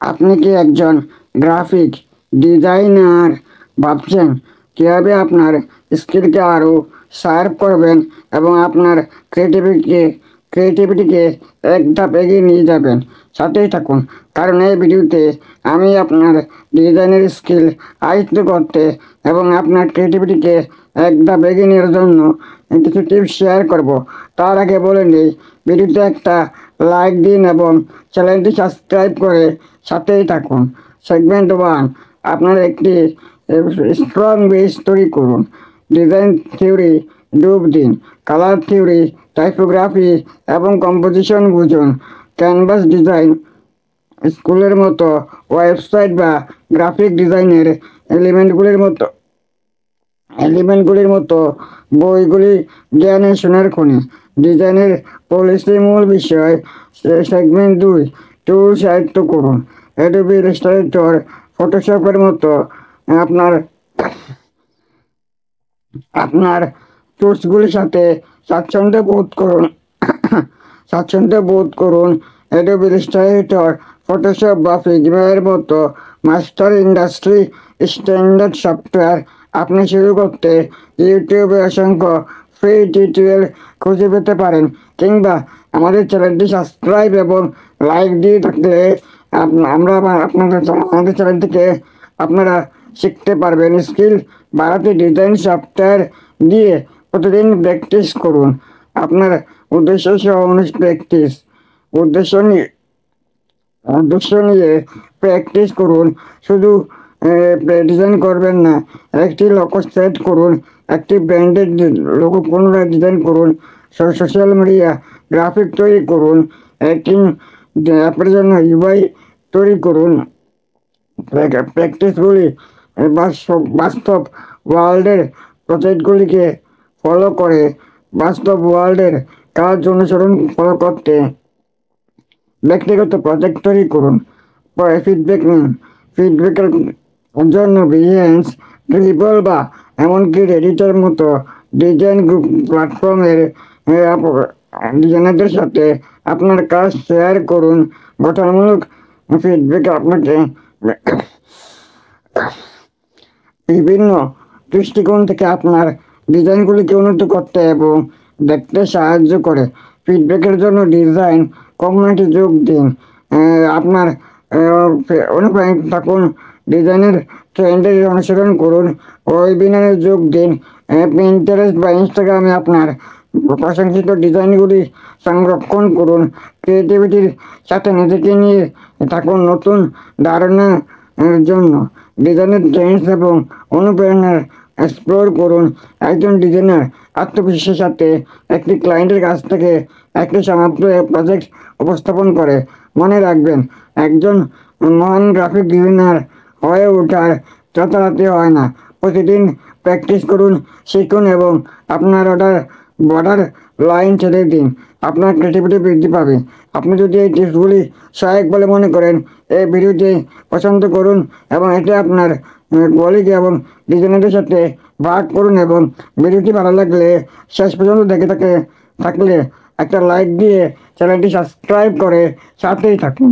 আপনি কি একজন গ্রাফিক ডিজাইনার? ভাবছেন কীভাবে আপনার স্কিলকে আরও শার্প করবেন এবং আপনার ক্রিয়েটিভিটিকে এক ধাপ এগিয়ে নিয়ে যাবেন? সাথেই থাকুন, কারণ এই ভিডিওতে আমি আপনার ডিজাইনের স্কিল আয়ত্ত করতে এবং আপনার ক্রিয়েটিভিটিকে এক ধাপ এগিয়ে নেওয়ার জন্য কিছু টিপস শেয়ার করব। তার আগে বলে নেই, ভিডিওতে একটা লাইক দিন এবং চ্যানেলটি সাবস্ক্রাইব করে সাথেই থাকুন। সেগমেন্ট 1, আপনার একটি স্ট্রং বেস তৈরি করুন। ডিজাইন থিওরি ডুব দিন, কালার থিওরি, টাইপোগ্রাফি এবং কম্পোজিশন বুঝুন। ক্যানভাস ডিজাইন স্কুলের মতো ওয়েবসাইট বা গ্রাফিক ডিজাইনের এলিমেন্টগুলির মতো বইগুলি জ্ঞানের সোনার খনি। ডিজাইনের পলিসি মূল বিষয়। সেগমেন্ট 2, টুলস আয়ত্ত করুন। অ্যাডোবি ইলাস্ট্রেটর, ফটোশপের মতো আপনার আপনার টুলসগুলির সাথে স্বাচ্ছন্দ্য বোধ করুন। অ্যাডোবি ইলাস্ট্রেটর, ফটোশপ বা ফিগমার মতো মাস্টার ইন্ডাস্ট্রি স্ট্যান্ডার্ড সফটওয়্যার। আপনি শুরু করতে ইউটিউবে অসংখ্য ফ্রি টিউটোরিয়াল খুঁজে পেতে পারেন, কিংবা আমাদের চ্যানেলটি সাবস্ক্রাইব এবং লাইক দিয়ে থাকলে আমাদের চ্যানেল থেকে আপনারা শিখতে পারবেন। স্কিল বাড়াতে ডিজাইন সফটওয়্যার দিয়ে প্রতিদিন প্র্যাকটিস করুন। আপনার উদ্দেশ্য নিয়ে প্র্যাকটিস করুন। শুধু ডিজাইন করবেন না, একটি লক্ষ্য সেট করুন। একটি ব্র্যান্ডেড লোগো পুনরায় ডিজাইন করুন। সোশ্যাল মিডিয়া গ্রাফিক তৈরি করুন। একটি অ্যাপের জন্য ইউআই তৈরি করুন। প্র্যাকটিসগুলি বাস্তব ওয়ার্ল্ডের প্রজেক্টগুলিকে ফলো করে বাস্তব ওয়ার্ল্ডের কাজ অনুসরণ ফলো করতে ব্যক্তিগত প্রজেক্ট তৈরি করুন। ফিডব্যাক নিন। ফিডব্যাকের জন্য বিহেন্স, ড্রিবল বা এমনকি রেডিটের মতো ডিজাইন গ্রুপ প্ল্যাটফর্মের ডিজাইনারদের সাথে আপনার কাজ শেয়ার করুন। গঠনমূলক ফিডব্যাক আপনাকে বিভিন্ন দৃষ্টিকোণ থেকে আপনার ডিজাইনগুলিকে উন্নত করতে এবং দেখতে সাহায্য করে। ফিডব্যাকের জন্য ডিজাইন কমিউনিটি যোগ দিন। আপনার অনুপ্রাণিত থাকুন। ডিজাইনের ট্রেন্ডের অনুসরণ করুন। ওয়েবিনারে যোগ দিন। পিন্টারেস্ট বা ইনস্টাগ্রামে আপনার প্রশংসিত ডিজাইনগুলি সংরক্ষণ করুন। ক্রিয়েটিভিটির সাথে নিজেকে নিয়ে থাকুন। নতুন ধারণার জন্য ডিজাইনের ট্রেন্ডস এবং অনুপ্রেরণার এক্সপ্লোর করুন। একজন ডিজাইনার আত্মবিশ্বাসের সাথে একটি ক্লায়েন্টের কাছ থেকে একটি সমাপ্ত প্রজেক্ট উপস্থাপন করে। মনে রাখবেন, একজন মহান গ্রাফিক ডিজাইনার হয়ে ওঠার যথারাতি হয় না। প্রতিদিন প্র্যাকটিস করুন, শিখুন এবং আপনার বর্ডার লাইন ছেড়ে দিন। আপনার ক্রিয়েটিভিটি বৃদ্ধি পাবে। আপনি যদি এই টিপসগুলি সহায়ক বলে মনে করেন, এই ভিডিওটি পছন্দ করুন এবং এটি আপনার কলিগ এবং ডিজাইনারদের সাথে ভাগ করুন। এবং ভিডিওটি ভালো লাগলে শেষ পর্যন্ত দেখে থাকলে একটা লাইক দিয়ে চ্যানেলটি সাবস্ক্রাইব করে সাথেই থাকুন।